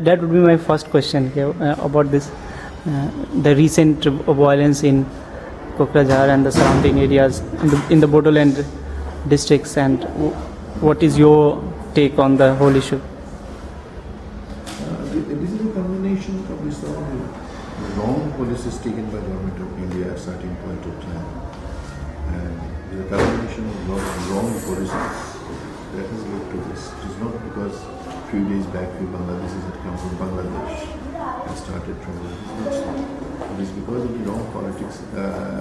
that would be my first question about this, the recent violence in Kokrajhar and the surrounding areas in the Bodoland districts, and what is your take on the whole issue? This is a combination of this wrong policies taken by government of India at a certain point of time, and the combination of wrong policies that has led to this. It is not because a few days back few Bangladeshis had come from Bangladesh and started trouble. It is not so. It is because of the wrong politics,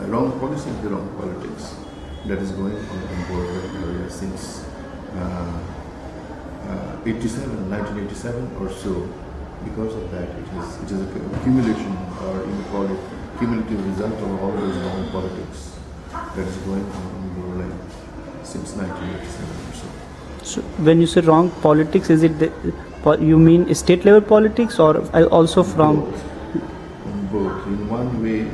wrong policy of the wrong politics that is going on in border area since 1987 or so. Because of that, it is a accumulation, or you call it cumulative result of all those wrong politics that is going on in Bodoland since 1987 or so. So when you say wrong politics, is it you mean state level politics, or also from both? In one way,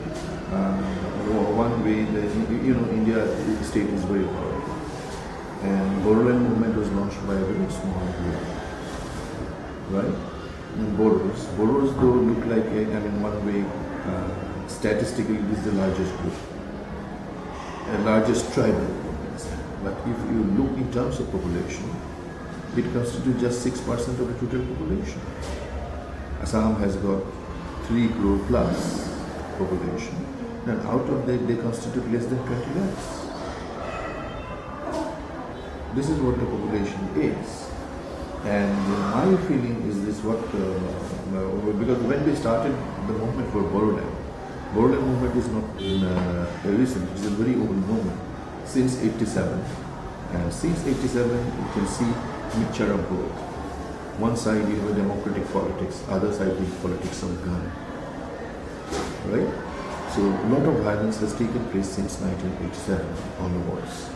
India state is very powerful, and Bodoland movement was launched by a very small group, right? Bodos though look like one way, statistically it is the largest group, largest tribal group. But if you look in terms of population, it constitutes just 6% of the total population. Assam has got 3 crore plus population, and out of that they constitute less than 20 lakhs. This is what the population is. And my feeling is this: because when we started the movement for Bodoland movement is not recent; it is a very old movement since '87. And since '87, you can see mixture of both. One side you have democratic politics, other side is politics of gun. Right? So a lot of violence has taken place since 1987 onwards.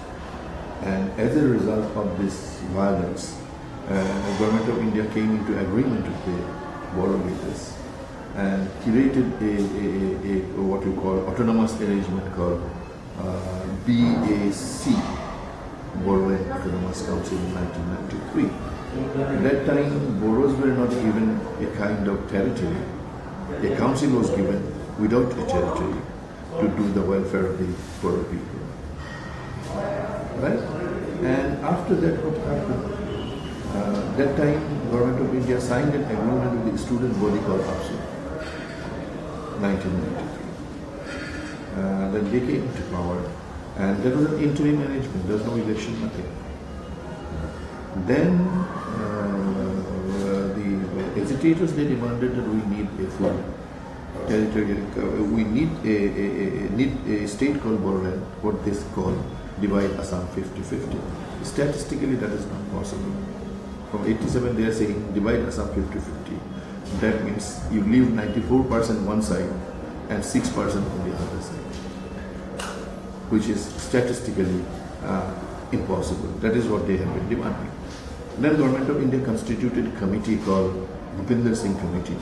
And as a result of this violence, the government of India came into agreement with the Bodo leaders and created a what you call autonomous arrangement called BAC, Bodoland Autonomous Council, in 1993. At that time, Bodos were not given a kind of territory. A council was given without a territory to do the welfare of the Bodo people. Right? And after that, what happened? That time, government of India signed an agreement with the student body called APSU, 1993. Then they came to power, and there was an interim arrangement. There was no election, nothing. Then the agitators, they demanded that we need a full territorial, we need a state called Bodoland, what they call divide Assam 50-50. Statistically, that is not possible. From 87, they are saying divide Assam 50-50. That means you leave 94% one side and 6% on the other side, which is statistically impossible. That is what they have been demanding. Then government of India constituted a committee called Bhupinder Singh Committee.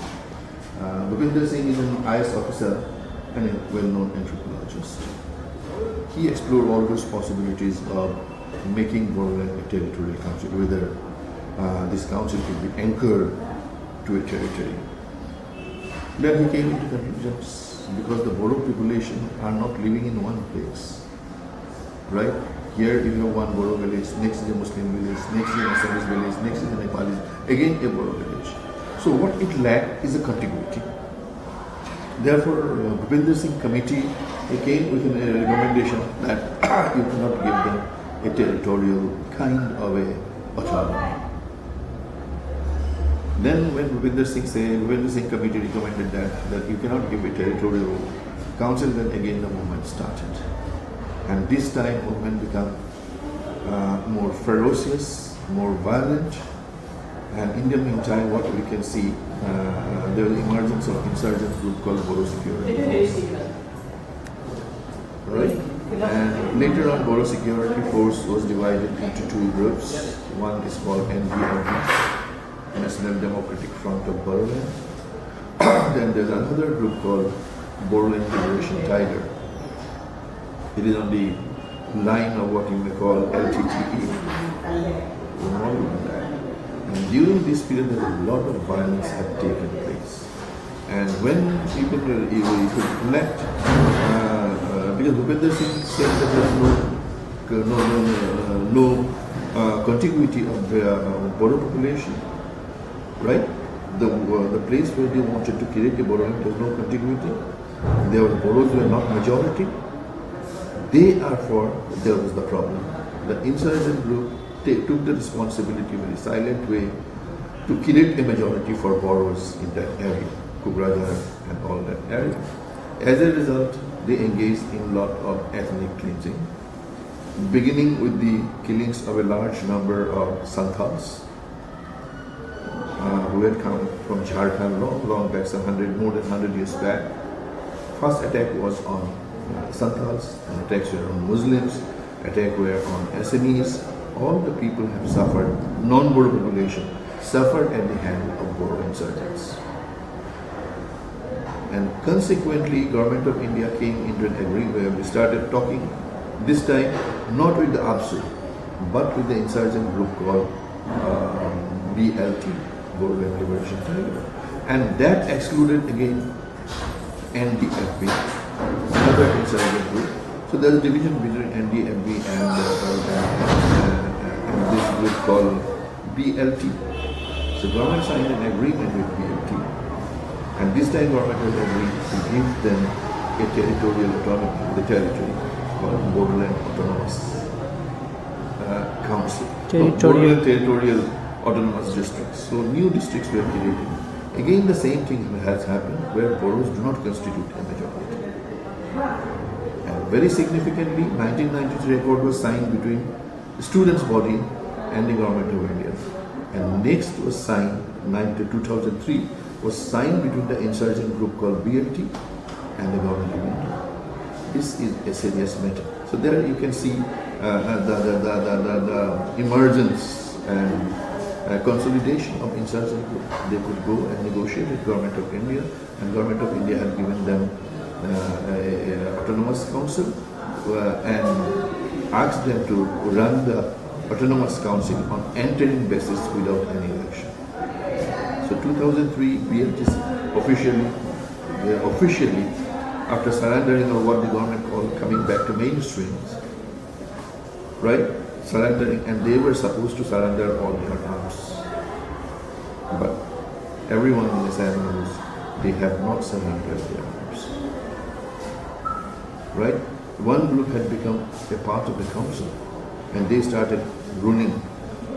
Bhupinder Singh is an IS officer and a well-known anthropologist. He explored all those possibilities of making Bodoland a territorial council, whether this council could be anchored to a territory. Then he came into conclusions, because the Bodo population are not living in one place. Right? Here you have one Bodo village, next is a Muslim village, next is an Assamese village, next is a Nepalese, again a Bodo village. So what it lacked is a contiguity. Therefore, Bhupinder Singh Committee came with a recommendation that you cannot give them a territorial kind of a autonomy. Then when Bhupinder Singh Committee recommended that you cannot give a territorial council, then again the movement started. And this time movement became more ferocious, more violent, and in the meantime what we can see, there was the emergence of insurgent group called Bodo Security Force. Right? And later on Bodo Security Force was divided into 2 groups. One is called NDMB, National Democratic Front of Bodoland. Then there's another group called Bodoland Liberation Tiger. It is on the line of what you may call LTTE. And during this period, a lot of violence had taken place. And when people reflect, because Bhupender Singh said that there is no contiguity of the Bodo population, right? The place where they wanted to create a Bodoland, there was no contiguity. There was Bodos were not majority. Therefore, there was the problem. The insurgent group took the responsibility in a very silent way to create a majority for Bodos in that area, Kokrajhar and all that area. As a result, they engaged in a lot of ethnic cleansing, beginning with the killings of a large number of Santals who had come from Jharkhand long back, more than 100 years back. First attack was on Santals, attacks were on Muslims, attacks were on Assamese. All the people have suffered, non-Bodo population suffered at the hand of Bodo insurgents. And consequently, Government of India came into an agreement. We started talking, this time not with the APSU, but with the insurgent group called BLT, Bodoland Liberation Tiger. And that excluded again NDFB, another insurgent group. So there is a division between NDFB and this group called BLT. So government signed an agreement with BLT. And this time government has agreed to give them a territorial autonomy, the territory called Bodoland Autonomous Council. Bodoland Territorial Autonomous Districts. So new districts were created. Again the same thing has happened where Bodos do not constitute a majority. And very significantly, 1993 accord was signed between the students' body and the Government of India. And next was signed, 2003, was signed between the insurgent group called BLT and the Government of India. This is a serious matter. So there you can see the emergence and consolidation of insurgent group. They could go and negotiate with Government of India, and Government of India had given them an autonomous council and asked them to run the autonomous council on interim basis without any election. So 2003, BLT officially, after surrendering of what the government called coming back to mainstreams, right? Surrendering, and they were supposed to surrender all their arms. But everyone in Assam knows they have not surrendered their arms. Right? One group had become a part of the council, and they started ruling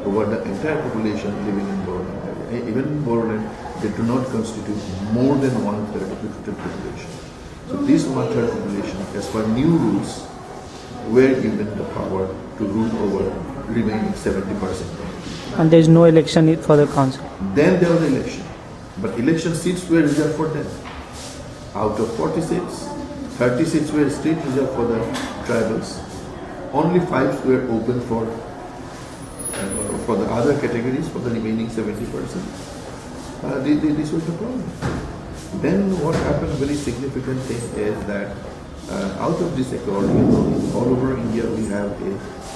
over the entire population living in Bodoland. Even in Bodoland, they do not constitute more than 1/3 of the total population. So this 1/3 population, as per new rules, were given the power to rule over remaining 70%. And there is no election for the council. Then there was election, but election seats were reserved for them. Out of 46, 36 were state reserved for the tribals. Only 5 were open for the other categories, for the remaining 70%. This was the problem. Then what happened, very significant thing is that out of this accord, all over India we have a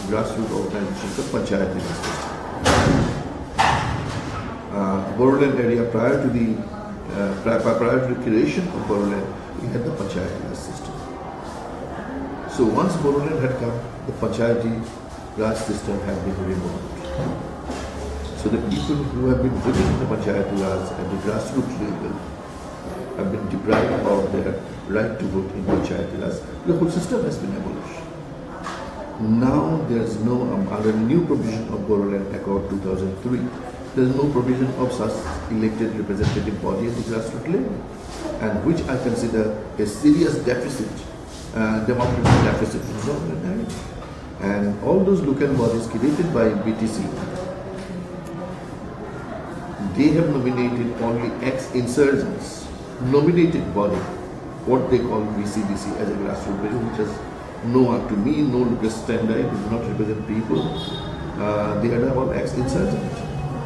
grassroots organization, the Panchayat system. Bodoland area prior to the creation of Bodoland, we had the Panchayat system. So once Bodoland had come, the Panchayat Raj system had been removed. So the people who have been living in the Panchayat Raj at the grassroots level have been deprived of their right to vote in Panchayat Raj. The whole system has been abolished. Now there is no, under new provision of Bodoland Accord 2003, there is no provision of such elected representative body at the grassroots level, and which I consider a serious deficit, democratic deficit in Bodoland area. And all those local bodies created by BTC, they have nominated only ex-insurgents, nominated body, what they call VCBC as a grassroots body, which has no up to me, no local standard, does not represent people. They are all ex-insurgents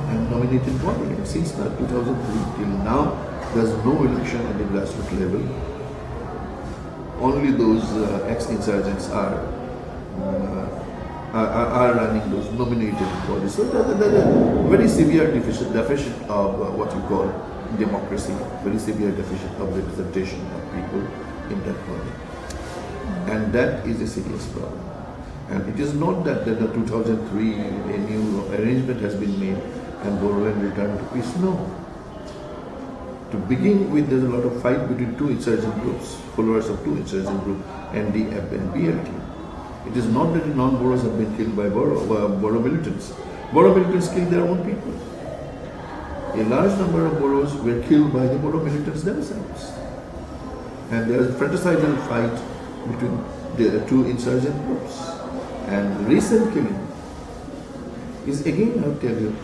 and nominated body. And since 2003 till now, there is no election at the grassroots level. Only those ex-insurgents are are running those nominated bodies. So there's a very severe deficit of what you call democracy, very severe deficit of representation of people in that body. And that is a serious problem. And it is not that in 2003 a new arrangement has been made and Bodoland returned to peace. No. To begin with, there's a lot of fight between two insurgent groups, followers of two insurgent groups, NDF and BLT. It is not that the non-Bodos have been killed by Bodo militants. Bodo militants killed their own people. A large number of Bodos were killed by the Bodo militants themselves. And there is a fratricidal fight between the two insurgent groups. And recent killing is again, I'll tell you,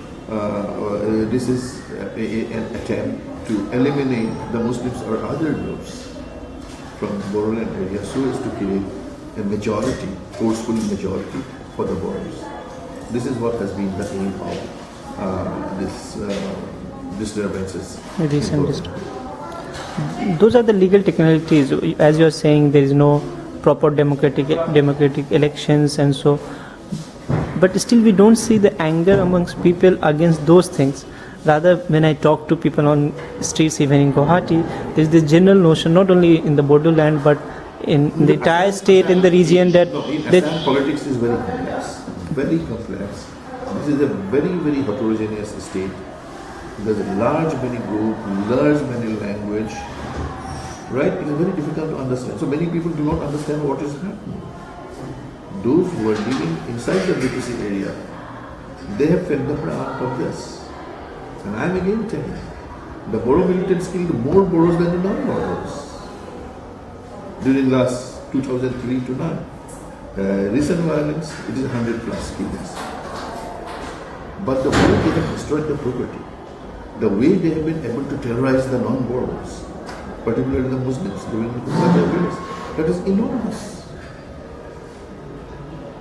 this is an attempt to eliminate the Muslims or other groups from Bodoland area so as to create a majority, forceful majority for the borders. This is what has been the aim of this disturbances. Recent disturbance. Those are the legal technicalities. As you are saying, there is no proper democratic elections and so. But still, we don't see the anger amongst people against those things. Rather, when I talk to people on streets, even in Gauhati, there is this general notion, not only in the Bodoland, but in the entire state, in the region, that Assam politics is very complex. Very complex. This is a very, very heterogeneous state. There's a large many group, large many language. Right? It is very difficult to understand. So many people do not understand what is happening. Those who are living inside the BTC area, they have felt the brunt of this. And I am again telling you, the Bodo militants killed more Bodos than the non-Bodos during last 2003 to now. Recent violence, it is 100 plus killings. But the way they have destroyed the property, the way they have been able to terrorize the non-Bodos, particularly the Muslims during the Kumbh years, that is enormous.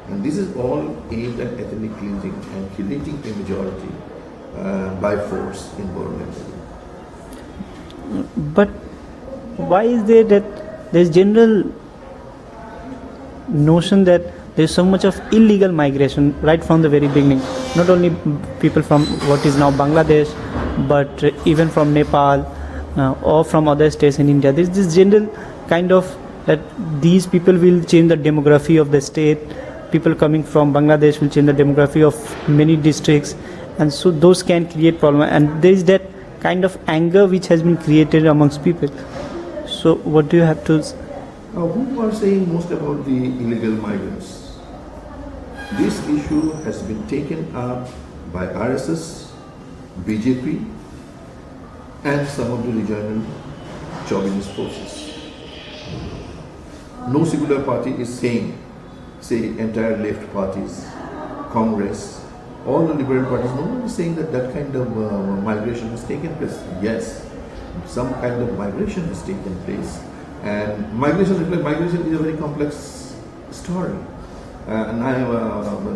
And this is all aimed at ethnic cleansing and creating a majority by force in Bodoland. But why is there that there's general notion that there's so much of illegal migration right from the very beginning? Not only people from what is now Bangladesh, but even from Nepal or from other states in India. There's this general kind of that these people will change the demography of the state. People coming from Bangladesh will change the demography of many districts, and so those can create problem. And there is that kind of anger which has been created amongst people. So what do you have to? Who are saying most about the illegal migrants? This issue has been taken up by RSS, BJP, and some of the regional chauvinist forces. No singular party is saying, say, entire left parties, Congress, all the liberal parties, no one is saying that that kind of migration has taken place. Yes, some kind of migration has taken place. And migration is a very complex story.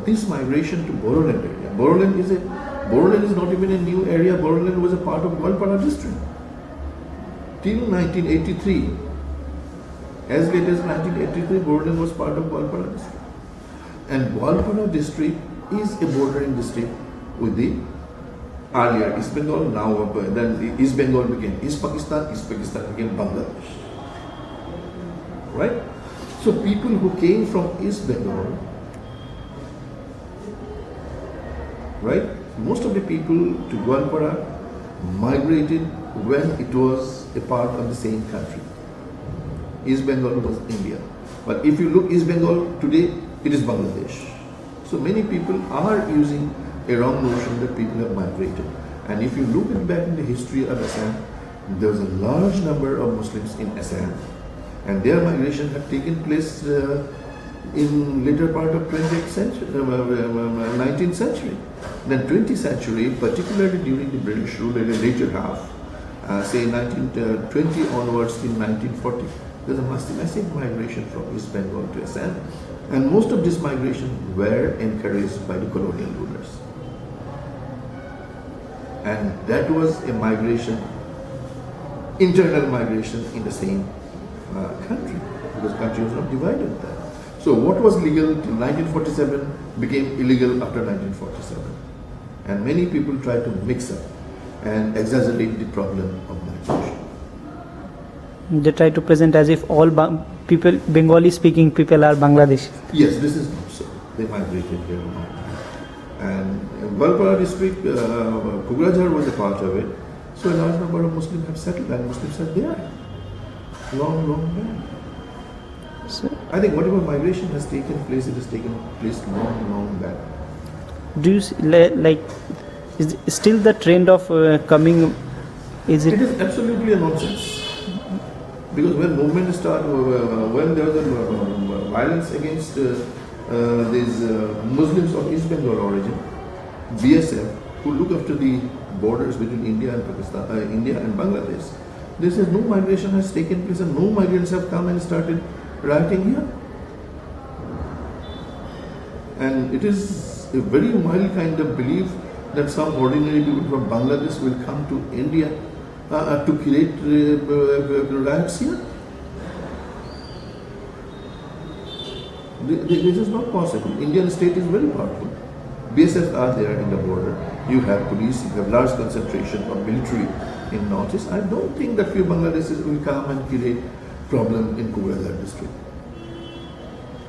This migration to Bodoland area, Bodoland is not even a new area. Bodoland was a part of Gwalpara district till 1983. As late as 1983, Bodoland was part of Gwalpara district. And Gwalpara district is a bordering district with the earlier East Bengal, now then East Bengal became East Pakistan became Bangladesh. Right? So people who came from East Bengal, right? Most of the people to Gwalpara migrated when it was a part of the same country. East Bengal was India. But if you look East Bengal today, it is Bangladesh. So many people are using a wrong notion that people have migrated. And if you look back in the history of Assam, there was a large number of Muslims in Assam. And their migration had taken place in later part of 20th century, 19th century. Then 20th century, particularly during the British rule in the later half, say 1920 onwards in 1940, there's a massive migration from East Bengal to Assam. And most of this migration were encouraged by the colonial rulers. And that was a migration, internal migration in the same country, because country was not divided there. So So what was legal till 1947 became illegal after 1947. And many people try to mix up and exaggerate the problem of migration. They try to present as if all people, Bengali speaking people are Bangladeshi. Yes, this is not so. They migrated here. And Valpara district, Kokrajhar was a part of it. So a large number of Muslims have settled and Muslims are there. Long back. So, I think whatever migration has taken place, it has taken place long back. do you like, is still the trend of coming, is It it? is absolutely a nonsense. Because when movement started, when there was a violence against these Muslims of East Bengal origin, BSF, who look after the borders between India and Pakistan, India and Bangladesh, they said no migration has taken place and no migrants have come and started rioting here. And it is a very mild kind of belief that some ordinary people from Bangladesh will come to India to create riots here. This is not possible. Indian state is very powerful. BSF are there in the border. You have police, you have large concentration of military in northeast. I don't think that few Bangladeshis will come and create problem in Kokrajhar district.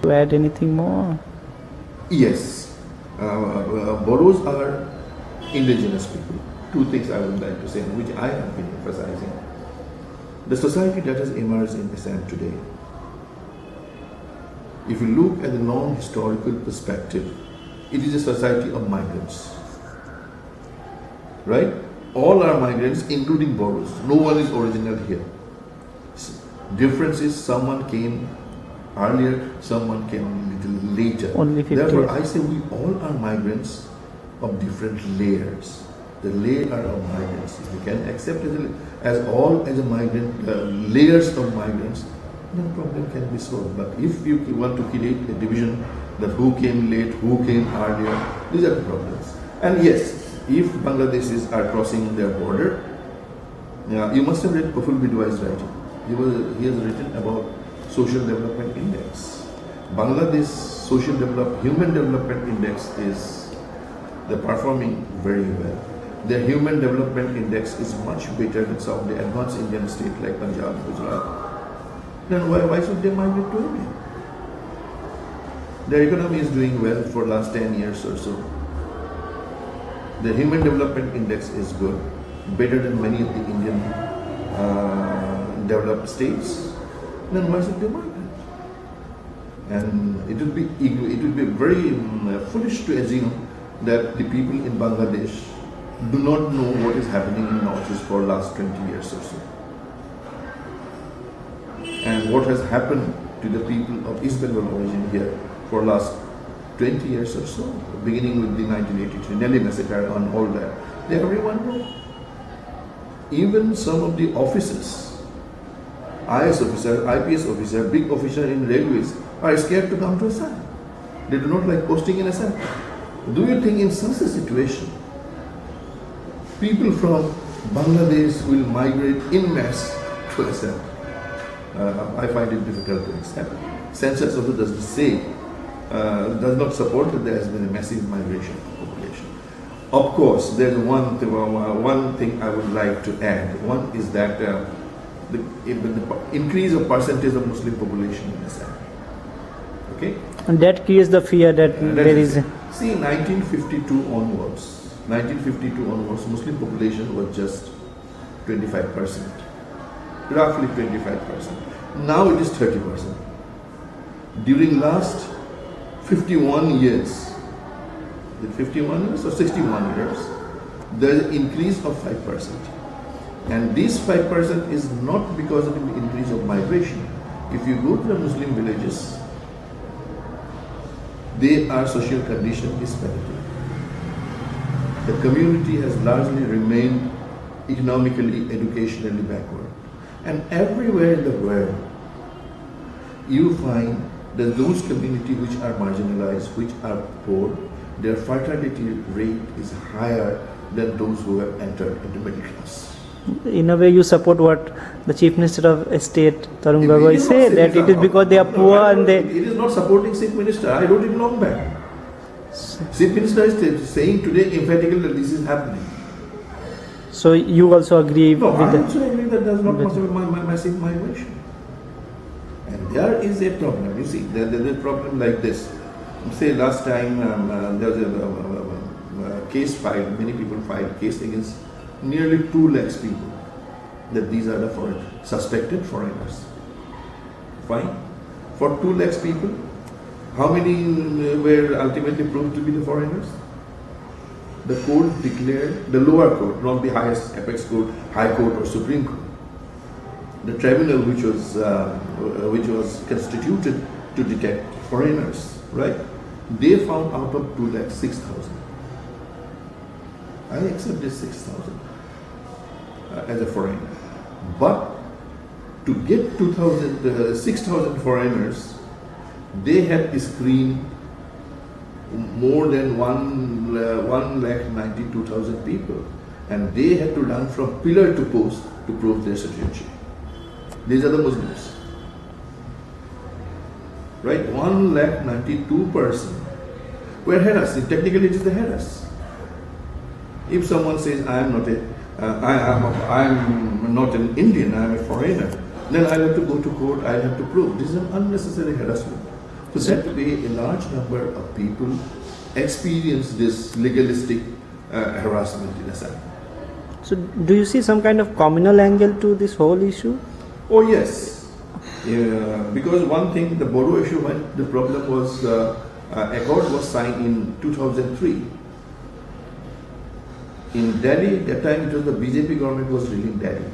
To add anything more? Yes, Bodos are indigenous people. Two things I would like to say, which I have been emphasizing. The society that has emerged in Assam today, if you look at the long historical perspective, it is a society of migrants. Right? All are migrants, including Bodos. No one is original here. Difference is someone came earlier, someone came a little later. Only 50 Therefore, years. I say we all are migrants of different layers. The layer of migrants. If you can accept it as all as a migrant, layers of migrants, no problem can be solved. But if you want to create a division that who came late, who came earlier, these are the problems. And yes, if Bangladeshis are crossing their border, you must have read Praful Bidwai's writing. He has written about Social Development Index. Bangladesh Human Development Index is they're performing very well. Their Human Development Index is much better than some of the advanced Indian states like Punjab, Gujarat. Then why should they migrate to India? Their economy is doing well for last 10 years or so. The Human Development Index is good, better than many of the Indian developed states. Then why should they migrate? And it would be very foolish to assume that the people in Bangladesh do not know what is happening in Northeast for last 20 years or so. And what has happened to the people of East Bengal origin here for last 20 years or so, beginning with the 1983 Nellie massacre and all that. Everyone knows. Even some of the officers, IS officer, IPS officer, big officer in railways are scared to come to Assam. They do not like posting in Assam. Do you think in such a situation, people from Bangladesh will migrate in mass to Assam? I find it difficult to accept. Census also does not support that there has been a massive migration of population. Of course, there's one thing I would like to add. One is that the increase of percentage of Muslim population in Assam. Okay? And that creates the fear that there is. See, 1952 onwards, Muslim population was just 25%, roughly 25%. Now it is 30%. During last 51 years, 51 years or 61 years, there is an increase of 5%. And this 5% is not because of the increase of migration. If you go to the Muslim villages, their social condition is pathetic. The community has largely remained economically, educationally backward. And everywhere in the world, you find that those communities which are marginalized, which are poor, their fertility rate is higher than those who have entered into middle class. In a way, you support what the Chief Minister of State Tarun It Gogoi is not said, that saying it is because they are no, poor I and don't- they. It is not supporting Chief Minister. I wrote it long back. Chief Minister is saying today emphatically that this is happening. So you also agree No, with I that? also agree that there is not with- much of a massive migration. And there is a problem. You see, there is a problem like this. Say last time there was a case filed, many people filed case against nearly 2 lakhs people, that these are the suspected foreigners. Fine. For 2 lakhs people, how many were ultimately proved to be the foreigners? The court declared, the lower court, not the highest apex court, high court or supreme court, the tribunal which was constituted to detect foreigners, right? They found out of 2 lakhs 6,000. I accept this 6,000 as a foreigner, but to get 6,000 foreigners, they had screened more than 1,92,000 people, and they had to run from pillar to post to prove their citizenship. These are the Muslims, right? 1,92,000 person were harassed. Technically, it is the harass. If someone says, I am not an Indian, I am a foreigner, then I'll have to go to court, I'll have to prove. This is an unnecessary harassment. So that way, a large number of people experience this legalistic harassment in Assam. So do you see some kind of communal angle to this whole issue? Oh yes, because one thing, the Bodo issue, when the problem was, accord was signed in 2003. In Delhi, at that time it was the BJP government was ruling Delhi.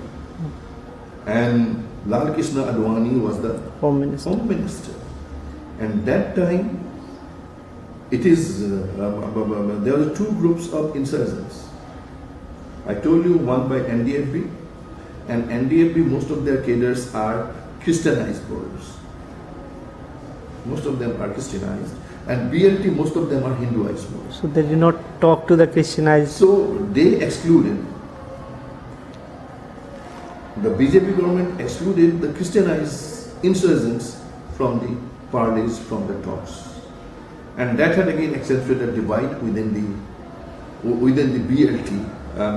And Lal Krishna Advani was the Home Minister. Home Minister. And that time, it is, there were 2 groups of insurgents. I told you, one by NDFB, and NDFB, most of their cadres are Christianized Bodos. Most of them are Christianized. And BLT, most of them are Hinduized Bodos. So they did not talk to the Christianized. So they excluded, the BJP government excluded the Christianized insurgents from the parleys, from the talks. And that had again accentuated a divide within the BLT,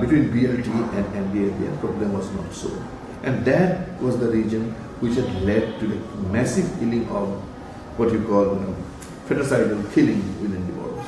between BLT and NDFB, and problem was not solved. And that was the region which had led to the massive killing of what you call fratricidal killing within the borders.